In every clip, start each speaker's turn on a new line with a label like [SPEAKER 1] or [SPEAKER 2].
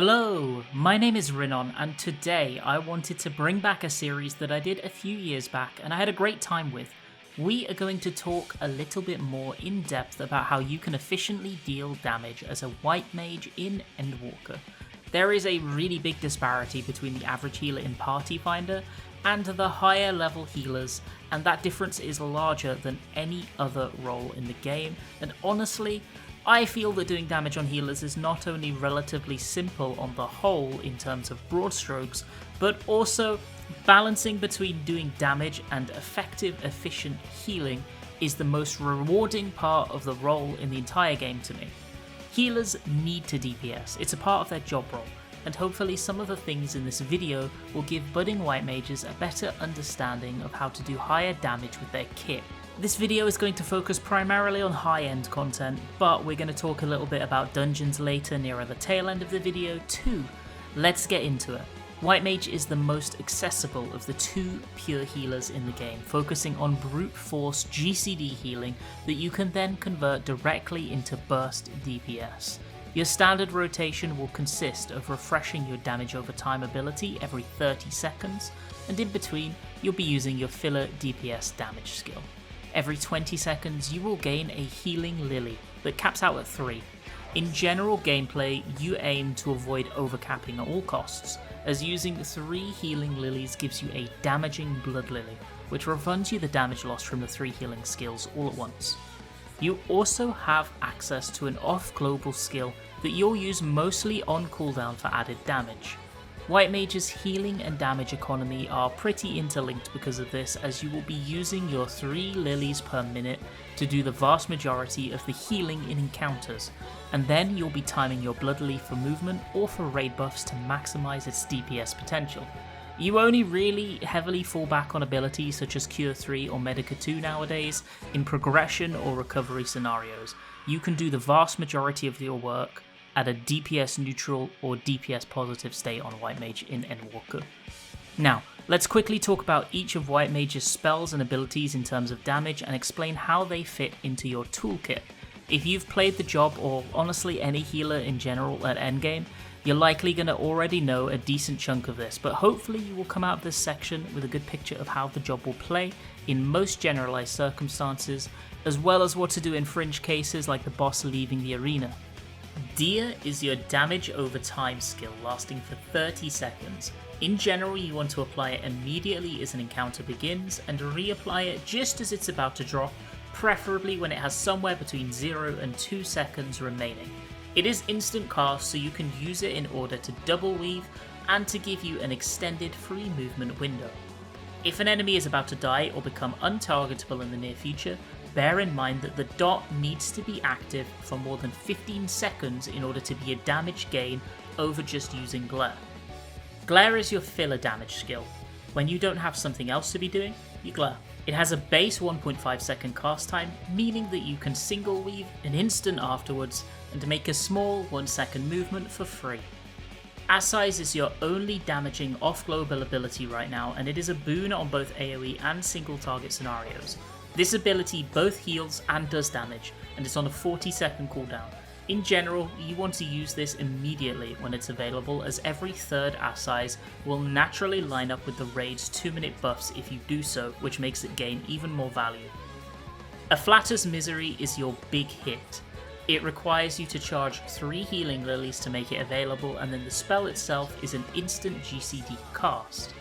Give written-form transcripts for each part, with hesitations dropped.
[SPEAKER 1] Hello, my name is Rinon, and today I wanted to bring back a series that I did a few years back and I had a great time with. We are going to talk a little bit more in depth about how you can efficiently deal damage as a White Mage in Endwalker. There is a really big disparity between the average healer in Party Finder and the higher level healers, and that difference is larger than any other role in the game, and honestly, I feel that doing damage on healers is not only relatively simple on the whole in terms of broad strokes, but also balancing between doing damage and effective, efficient healing is the most rewarding part of the role in the entire game to me. Healers need to DPS, it's a part of their job role, and hopefully some of the things in this video will give budding White Mages a better understanding of how to do higher damage with their kit. This video is going to focus primarily on high-end content, but we're going to talk a little bit about dungeons later nearer the tail end of the video too. Let's get into it. White Mage is the most accessible of the two pure healers in the game, focusing on brute force GCD healing that you can then convert directly into burst DPS. Your standard rotation will consist of refreshing your damage over time ability every 30 seconds, and in between you'll be using your filler DPS damage skill. Every 20 seconds you will gain a healing lily that caps out at 3. In general gameplay, you aim to avoid overcapping at all costs, as using 3 healing lilies gives you a damaging blood lily, which refunds you the damage lost from the 3 healing skills all at once. You also have access to an off-global skill that you'll use mostly on cooldown for added damage. White Mage's healing and damage economy are pretty interlinked because of this, as you will be using your 3 lilies per minute to do the vast majority of the healing in encounters, and then you'll be timing your blood lily for movement or for raid buffs to maximise its DPS potential. You only really heavily fall back on abilities such as Cure 3 or Medica 2 nowadays in progression or recovery scenarios. You can do the vast majority of your work at a DPS neutral or DPS positive state on White Mage in Endwalker. Now, let's quickly talk about each of White Mage's spells and abilities in terms of damage and explain how they fit into your toolkit. If you've played the job, or honestly any healer in general at endgame, you're likely going to already know a decent chunk of this, but hopefully you will come out of this section with a good picture of how the job will play in most generalized circumstances, as well as what to do in fringe cases like the boss leaving the arena. Deer is your damage over time skill, lasting for 30 seconds. In general, you want to apply it immediately as an encounter begins, and reapply it just as it's about to drop, preferably when it has somewhere between 0 and 2 seconds remaining. It is instant cast, so you can use it in order to double weave and to give you an extended free movement window. If an enemy is about to die or become untargetable in the near future, bear in mind that the dot needs to be active for more than 15 seconds in order to be a damage gain over just using glare. Glare is your filler damage skill. When you don't have something else to be doing, you glare. It has a base 1.5 second cast time, meaning that you can single weave an instant afterwards and make a small 1 second movement for free. As-Size is your only damaging off-global ability right now, and it is a boon on both AoE and single target scenarios. This ability both heals and does damage, and it's on a 40-second cooldown. In general, you want to use this immediately when it's available, as every third As-Size will naturally line up with the raid's 2-minute buffs if you do so, which makes it gain even more value. Afflatus Misery is your big hit. It requires you to charge 3 healing lilies to make it available, and then the spell itself is an instant GCD cast.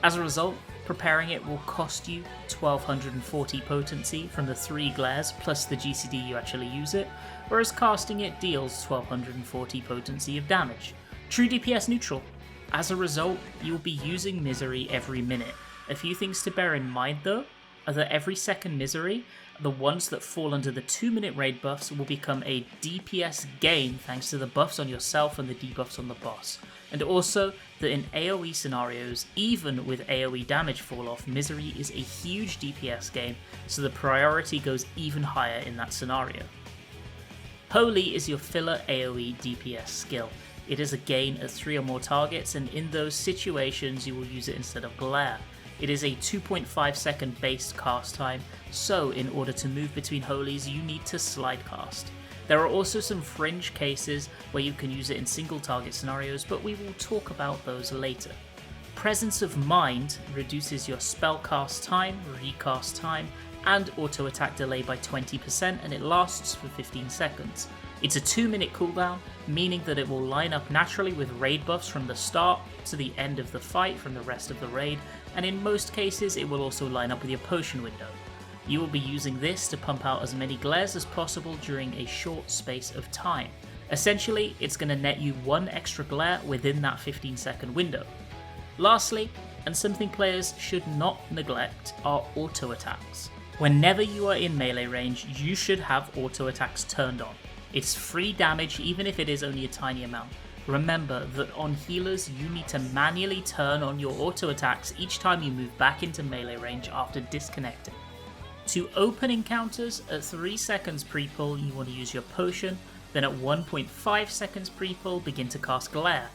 [SPEAKER 1] As a result, preparing it will cost you 1240 potency from the 3 glares plus the GCD you actually use it, whereas casting it deals 1240 potency of damage. True DPS neutral. As a result, you will be using Misery every minute. A few things to bear in mind though are that every second Misery, the ones that fall under the 2-minute raid buffs will become a DPS gain thanks to the buffs on yourself and the debuffs on the boss. And also that in AoE scenarios, even with AoE damage fall off, Misery is a huge DPS gain, so the priority goes even higher in that scenario. Holy is your filler AoE DPS skill. It is a gain at 3 or more targets, and in those situations you will use it instead of glare. It is a 2.5 second base cast time, so in order to move between holies you need to slide cast. There are also some fringe cases where you can use it in single target scenarios, but we will talk about those later. Presence of Mind reduces your spell cast time, recast time, and auto attack delay by 20%, and it lasts for 15 seconds. It's a 2-minute cooldown, meaning that it will line up naturally with raid buffs from the start to the end of the fight from the rest of the raid, and in most cases it will also line up with your potion window. You will be using this to pump out as many glares as possible during a short space of time. Essentially, it's going to net you 1 extra glare within that 15-second window. Lastly, and something players should not neglect, are auto attacks. Whenever you are in melee range, you should have auto attacks turned on. It's free damage even if it is only a tiny amount. Remember that on healers you need to manually turn on your auto attacks each time you move back into melee range after disconnecting. To open encounters, at 3 seconds pre-pull you want to use your potion, then at 1.5 seconds pre-pull begin to cast glare.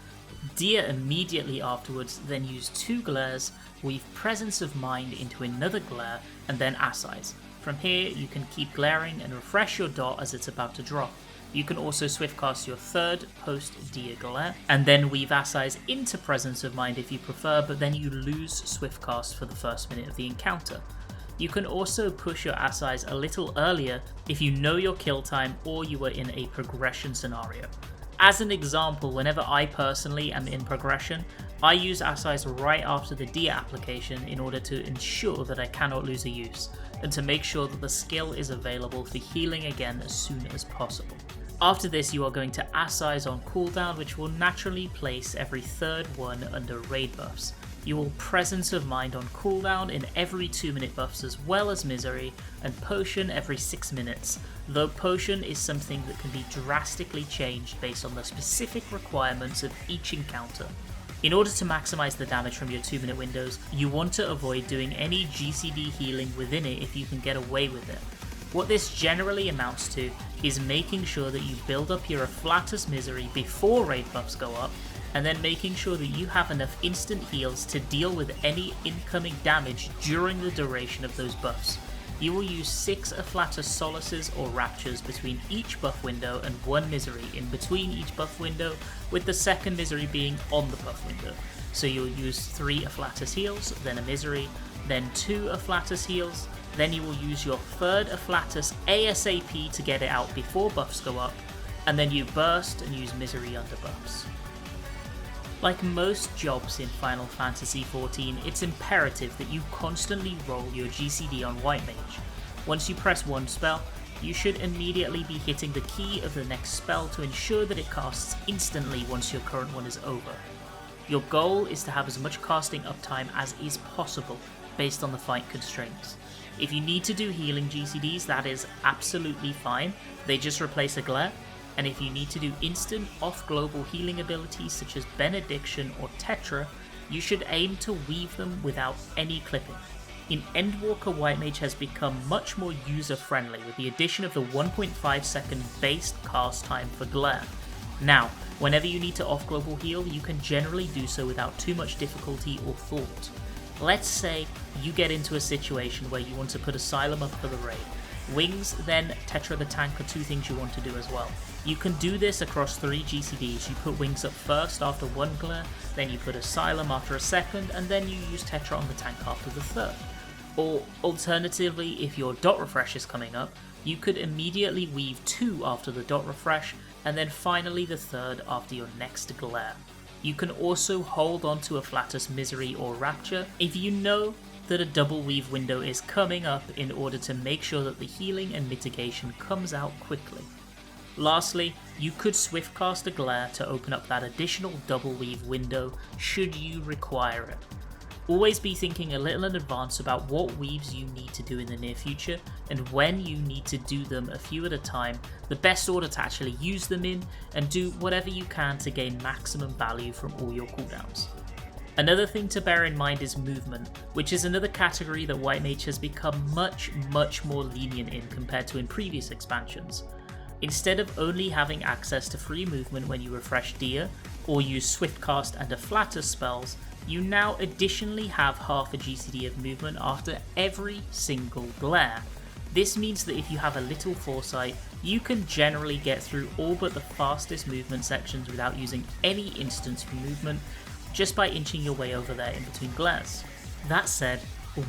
[SPEAKER 1] Deer immediately afterwards, then use 2 glares, weave Presence of Mind into another glare, and then Assize. From here you can keep glaring and refresh your dot as it's about to drop. You can also swift cast your third post Deer glare, and then weave Assize into Presence of Mind if you prefer, but then you lose swift cast for the first minute of the encounter. You can also push your Assize a little earlier if you know your kill time or you are in a progression scenario. As an example, whenever I personally am in progression, I use Assize right after the Deer application in order to ensure that I cannot lose a use, and to make sure that the skill is available for healing again as soon as possible. After this you are going to Assize on cooldown, which will naturally place every third one under raid buffs. You will Presence of Mind on cooldown in every 2-minute buffs as well as Misery, and Potion every 6 minutes, though Potion is something that can be drastically changed based on the specific requirements of each encounter. In order to maximise the damage from your 2-minute windows, you want to avoid doing any GCD healing within it if you can get away with it. What this generally amounts to is making sure that you build up your Afflatus Misery before raid buffs go up, and then making sure that you have enough instant heals to deal with any incoming damage during the duration of those buffs. You will use 6 Afflatus Solaces or Raptures between each buff window and 1 Misery in between each buff window, with the second Misery being on the buff window. So you'll use 3 Afflatus Heals, then a Misery, then 2 Afflatus Heals, then you will use your third Afflatus ASAP to get it out before buffs go up, and then you burst and use Misery under buffs. Like most jobs in Final Fantasy XIV, it's imperative that you constantly roll your GCD on White Mage. Once you press one spell, you should immediately be hitting the key of the next spell to ensure that it casts instantly once your current one is over. Your goal is to have as much casting uptime as is possible based on the fight constraints. If you need to do healing GCDs, that is absolutely fine, they just replace a glare. And if you need to do instant off-global healing abilities such as Benediction or Tetra, you should aim to weave them without any clipping. In Endwalker, White Mage has become much more user-friendly with the addition of the 1.5 second base cast time for Glare. Now, whenever you need to off-global heal, you can generally do so without too much difficulty or thought. Let's say you get into a situation where you want to put Asylum up for the raid. Wings, then Tetra the Tank are 2 things you want to do as well. You can do this across 3 GCDs. You put Wings up first after 1 glare, then you put Asylum after a second, and then you use Tetra on the tank after the third. Or alternatively, if your dot refresh is coming up, you could immediately weave 2 after the dot refresh, and then finally the third after your next glare. You can also hold on to Afflatus Misery or Rapture if you know that a double weave window is coming up in order to make sure that the healing and mitigation comes out quickly. Lastly, you could swift cast a glare to open up that additional double weave window should you require it. Always be thinking a little in advance about what weaves you need to do in the near future and when you need to do them a few at a time, the best order to actually use them in, and do whatever you can to gain maximum value from all your cooldowns. Another thing to bear in mind is movement, which is another category that White Mage has become much more lenient in compared to in previous expansions. Instead of only having access to free movement when you refresh Deer, or use Swiftcast and Afflatus spells, you now additionally have half a GCD of movement after every single glare. This means that if you have a little foresight, you can generally get through all but the fastest movement sections without using any instance for movement, just by inching your way over there in between glares. That said,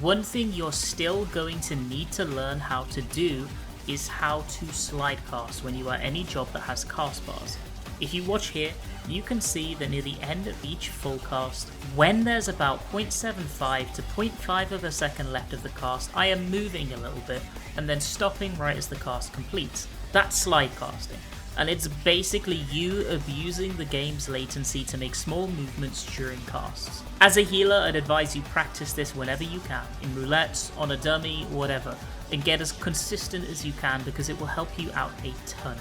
[SPEAKER 1] one thing you're still going to need to learn how to do is how to slide cast when you are any job that has cast bars. If you watch here, you can see that near the end of each full cast, when there's about 0.75 to 0.5 of a second left of the cast, I am moving a little bit and then stopping right as the cast completes. That's slide casting, and it's basically you abusing the game's latency to make small movements during casts. As a healer, I'd advise you practice this whenever you can, in roulettes, on a dummy, whatever, and get as consistent as you can because it will help you out a ton.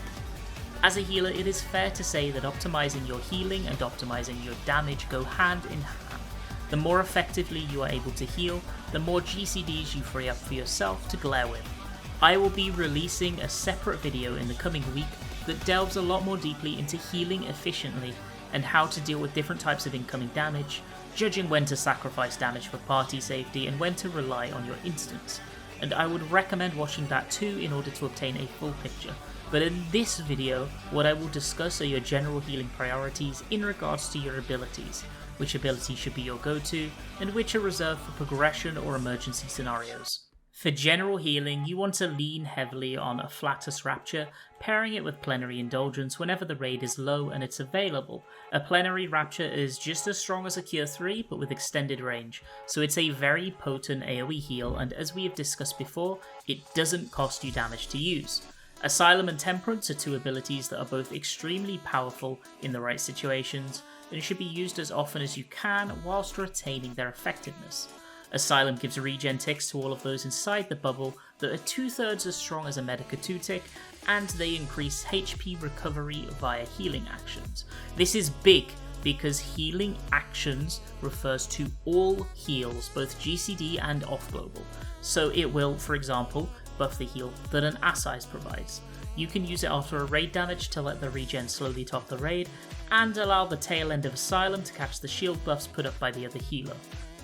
[SPEAKER 1] As a healer, it is fair to say that optimizing your healing and optimizing your damage go hand in hand. The more effectively you are able to heal, the more GCDs you free up for yourself to glare with. I will be releasing a separate video in the coming week that delves a lot more deeply into healing efficiently and how to deal with different types of incoming damage, judging when to sacrifice damage for party safety and when to rely on your instance. And I would recommend watching that too in order to obtain a full picture. But in this video, what I will discuss are your general healing priorities in regards to your abilities, which abilities should be your go-to, and which are reserved for progression or emergency scenarios. For general healing, you want to lean heavily on Afflatus Rapture, pairing it with Plenary Indulgence whenever the raid is low and it's available. A Plenary Rapture is just as strong as a Cure 3 but with extended range, so it's a very potent AoE heal, and as we have discussed before, it doesn't cost you damage to use. Asylum and Temperance are two abilities that are both extremely powerful in the right situations, and should be used as often as you can whilst retaining their effectiveness. Asylum gives regen ticks to all of those inside the bubble that are 2/3 as strong as a Medica 2 tick, and they increase HP recovery via healing actions. This is big because healing actions refers to all heals, both GCD and off-global, so it will, for example, buff the heal that an Assize provides. You can use it after a raid damage to let the regen slowly top the raid, and allow the tail end of Asylum to catch the shield buffs put up by the other healer.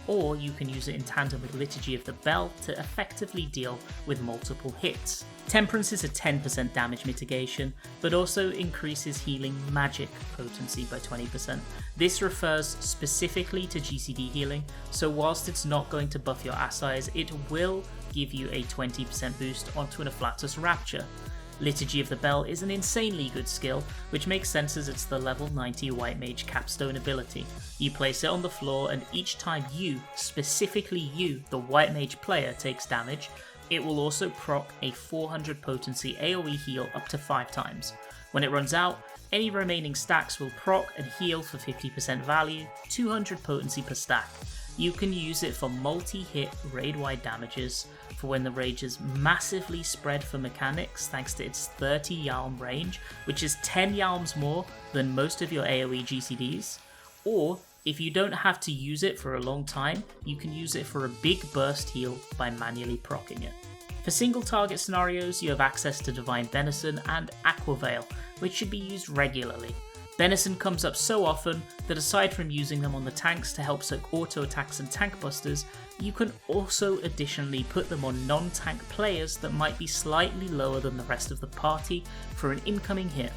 [SPEAKER 1] Or you can use it in tandem with Liturgy of the Bell to effectively deal with multiple hits. Temperance is a 10% damage mitigation, but also increases healing magic potency by 20%. This refers specifically to GCD healing, so whilst it's not going to buff your Assize, it will give you a 20% boost onto an Afflatus Rapture. Liturgy of the Bell is an insanely good skill, which makes sense as it's the level 90 White Mage capstone ability. You place it on the floor, and each time you, specifically you, the White Mage player, takes damage, it will also proc a 400 potency AoE heal up to 5 times. When it runs out, any remaining stacks will proc and heal for 50% value, 200 potency per stack. You can use it for multi-hit raid-wide damages, for when the rage is massively spread for mechanics thanks to its 30 Yalm range, which is 10 Yalms more than most of your AoE GCDs, or if you don't have to use it for a long time, you can use it for a big burst heal by manually proccing it. For single target scenarios, you have access to Divine Benison and Aqua Veil, which should be used regularly. Benison comes up so often that aside from using them on the tanks to help soak auto attacks and tank busters, you can also additionally put them on non-tank players that might be slightly lower than the rest of the party for an incoming hit.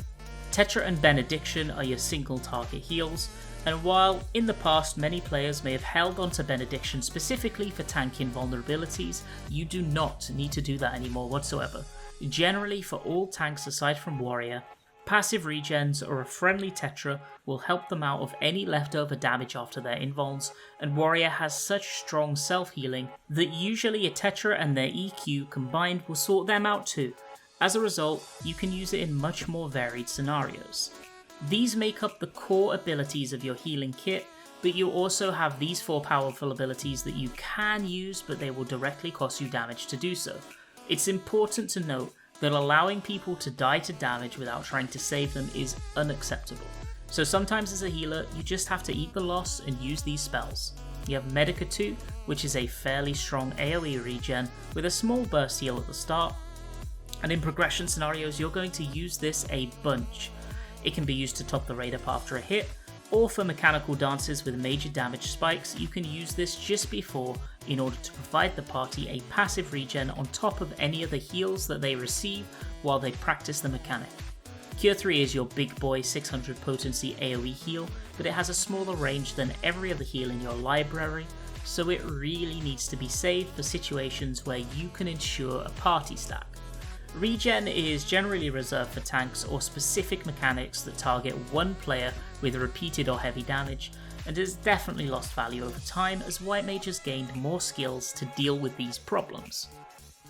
[SPEAKER 1] Tetra and Benediction are your single target heals, and while in the past many players may have held onto Benediction specifically for tanking vulnerabilities, you do not need to do that anymore whatsoever. Generally, for all tanks aside from Warrior, passive regens or a friendly Tetra will help them out of any leftover damage after their invulns, and Warrior has such strong self-healing that usually a Tetra and their EQ combined will sort them out too. As a result, you can use it in much more varied scenarios. These make up the core abilities of your healing kit, but you also have these 4 powerful abilities that you can use, but they will directly cost you damage to do so. It's important to note that allowing people to die to damage without trying to save them is unacceptable. So sometimes as a healer, you just have to eat the loss and use these spells. You have Medica 2, which is a fairly strong AoE regen with a small burst heal at the start, and in progression scenarios you're going to use this a bunch. It can be used to top the raid up after a hit, or for mechanical dances with major damage spikes, you can use this just before in order to provide the party a passive regen on top of any of the heals that they receive while they practice the mechanic. Cure 3 is your big boy 600 potency AoE heal, but it has a smaller range than every other heal in your library, so it really needs to be saved for situations where you can ensure a party stack. Regen is generally reserved for tanks or specific mechanics that target one player with repeated or heavy damage, and has definitely lost value over time as White Mage has gained more skills to deal with these problems.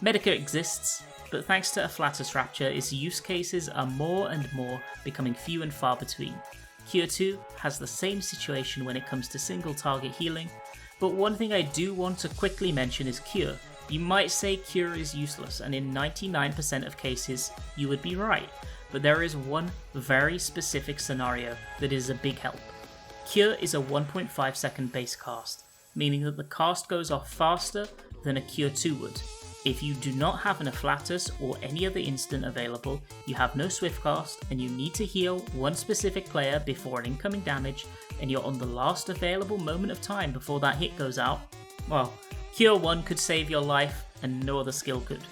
[SPEAKER 1] Medica exists, but thanks to Afflatus Rapture, its use cases are more and more becoming few and far between. Cure 2 has the same situation when it comes to single target healing, but one thing I do want to quickly mention is Cure. You might say Cure is useless, and in 99% of cases you would be right, but there is one very specific scenario that is a big help. Cure is a 1.5 second base cast, meaning that the cast goes off faster than a Cure 2 would. If you do not have an Afflatus or any other instant available, you have no swift cast, and you need to heal one specific player before an incoming damage, and you're on the last available moment of time before that hit goes out, well, Cure 1 could save your life and no other skill could.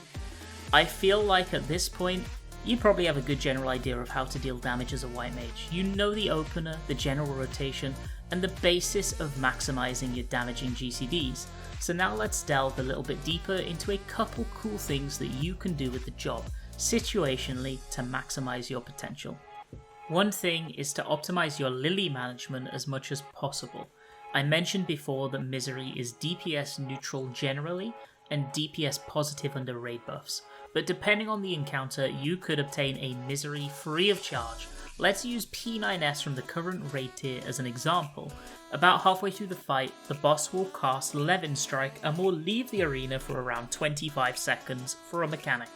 [SPEAKER 1] I feel like at this point, you probably have a good general idea of how to deal damage as a White Mage. You know the opener, the general rotation, and the basis of maximizing your damaging GCDs. So now let's delve a little bit deeper into a couple cool things that you can do with the job, situationally, to maximize your potential. One thing is to optimize your Lily management as much as possible. I mentioned before that Misery is DPS neutral generally, and DPS positive under raid buffs, but depending on the encounter, you could obtain a Misery free of charge. Let's use P9S from the current raid tier as an example. About halfway through the fight, the boss will cast Levin Strike and will leave the arena for around 25 seconds for a mechanic.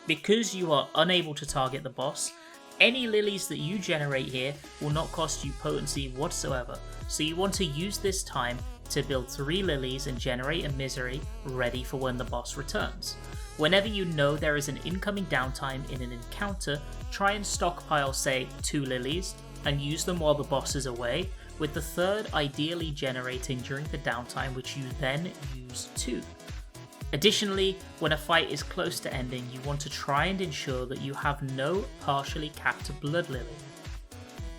[SPEAKER 1] Because you are unable to target the boss, any lilies that you generate here will not cost you potency whatsoever, so you want to use this time to build 3 lilies and generate a Misery ready for when the boss returns. Whenever you know there is an incoming downtime in an encounter, try and stockpile, say, 2 lilies and use them while the boss is away, with the 3rd ideally generating during the downtime, which you then use too. Additionally, when a fight is close to ending, you want to try and ensure that you have no partially capped Blood Lily.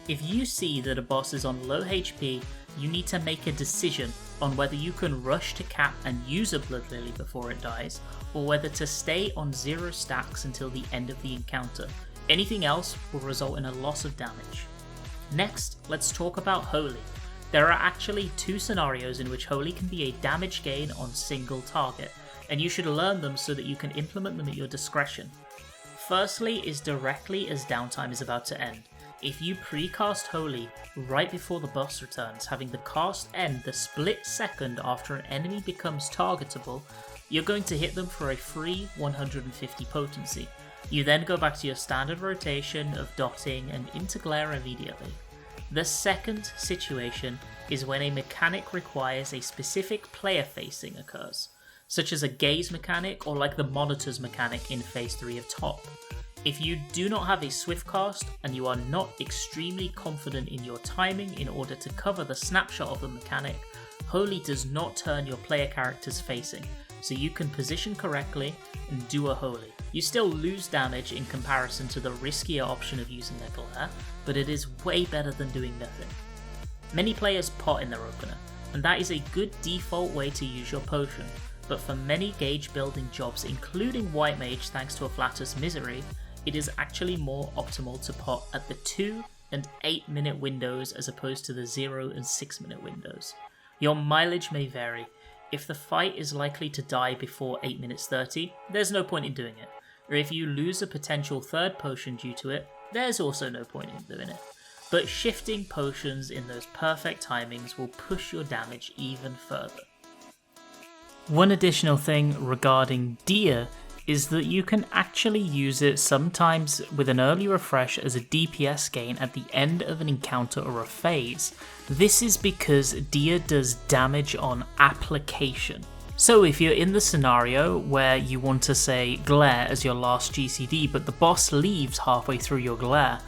[SPEAKER 1] If you see that a boss is on low HP, you need to make a decision on whether you can rush to cap and use a Blood Lily before it dies, or whether to stay on 0 stacks until the end of the encounter. Anything else will result in a loss of damage. Next, let's talk about Holy. There are actually 2 scenarios in which Holy can be a damage gain on single target, and you should learn them so that you can implement them at your discretion. Firstly is directly as downtime is about to end. If you precast Holy right before the boss returns, having the cast end the split second after an enemy becomes targetable, you're going to hit them for a free 150 potency. You then go back to your standard rotation of dotting and into glare immediately. The second situation is when a mechanic requires a specific player facing occurs, such as a gaze mechanic or like the monitors mechanic in phase 3 of top. If you do not have a swift cast and you are not extremely confident in your timing in order to cover the snapshot of the mechanic, Holy does not turn your player characters facing, so you can position correctly and do a Holy. You still lose damage in comparison to the riskier option of using a glare, but it is way better than doing nothing. Many players pot in their opener, and that is a good default way to use your potion, but for many gauge building jobs, including White Mage thanks to Afflatus Misery, it is actually more optimal to pot at the 2 and 8 minute windows as opposed to the 0 and 6 minute windows. Your mileage may vary. If the fight is likely to die before 8 minutes 30, there's no point in doing it. Or if you lose a potential 3rd potion due to it, there's also no point in doing it. But shifting potions in those perfect timings will push your damage even further. One additional thing regarding Dia is that you can actually use it sometimes with an early refresh as a DPS gain at the end of an encounter or a phase. This is because Dia does damage on application. So if you're in the scenario where you want to say glare as your last GCD, but the boss leaves halfway through your glare,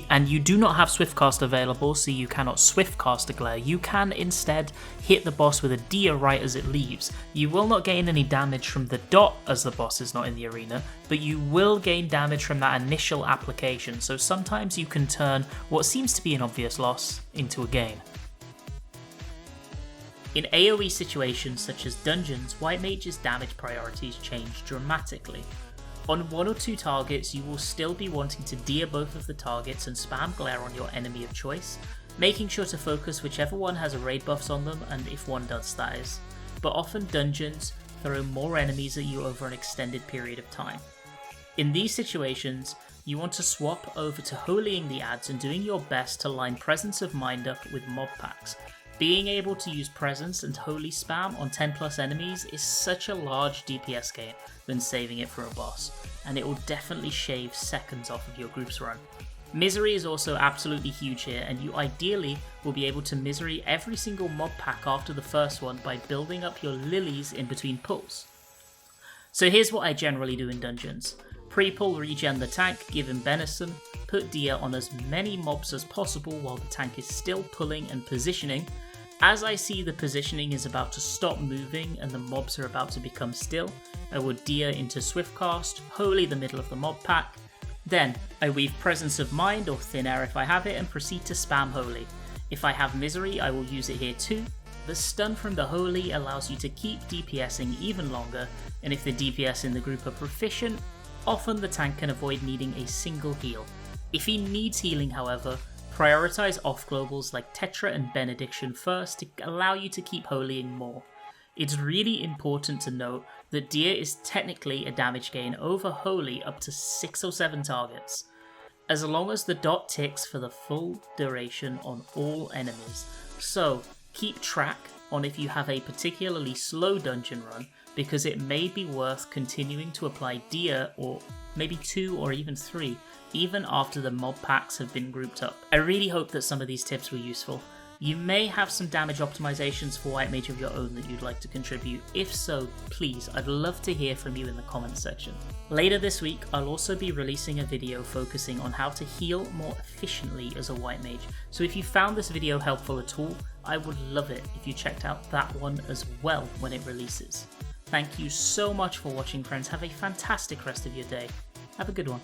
[SPEAKER 1] and you do not have Swiftcast available, so you cannot Swiftcast a glare, you can instead hit the boss with a Dia right as it leaves. You will not gain any damage from the dot as the boss is not in the arena, but you will gain damage from that initial application, so sometimes you can turn what seems to be an obvious loss into a gain. In AoE situations such as dungeons, White Mage's damage priorities change dramatically. On 1 or 2 targets, you will still be wanting to Dia both of the targets and spam glare on your enemy of choice, making sure to focus whichever one has raid buffs on them, and if one does, that is. But often dungeons throw more enemies at you over an extended period of time. In these situations, you want to swap over to holying the ads and doing your best to line Presence of Mind up with mob packs. Being able to use Presence and Holy spam on 10 plus enemies is such a large DPS gain than saving it for a boss, and it will definitely shave seconds off of your group's run. Misery is also absolutely huge here, and you ideally will be able to Misery every single mob pack after the first one by building up your lilies in between pulls. So here's what I generally do in dungeons. Pre-pull regen the tank, give him Benison, put Dia on as many mobs as possible while the tank is still pulling and positioning. As I see the positioning is about to stop moving and the mobs are about to become still, I would Dia into Swiftcast, Holy the middle of the mob pack. Then, I weave Presence of Mind or Thin Air if I have it and proceed to spam Holy. If I have Misery, I will use it here too. The stun from the Holy allows you to keep DPSing even longer, and if the DPS in the group are proficient, often the tank can avoid needing a single heal. If he needs healing, however, prioritize off globals like Tetra and Benediction first to allow you to keep holying more. It's really important to note that Dia is technically a damage gain over Holy up to 6 or 7 targets, as long as the dot ticks for the full duration on all enemies. So keep track on if you have a particularly slow dungeon run, because it may be worth continuing to apply Dia, or maybe 2 or even 3, even after the mob packs have been grouped up. I really hope that some of these tips were useful. You may have some damage optimizations for White Mage of your own that you'd like to contribute. If so, please, I'd love to hear from you in the comments section. Later this week, I'll also be releasing a video focusing on how to heal more efficiently as a White Mage. So if you found this video helpful at all, I would love it if you checked out that one as well when it releases. Thank you so much for watching, friends. Have a fantastic rest of your day. Have a good one.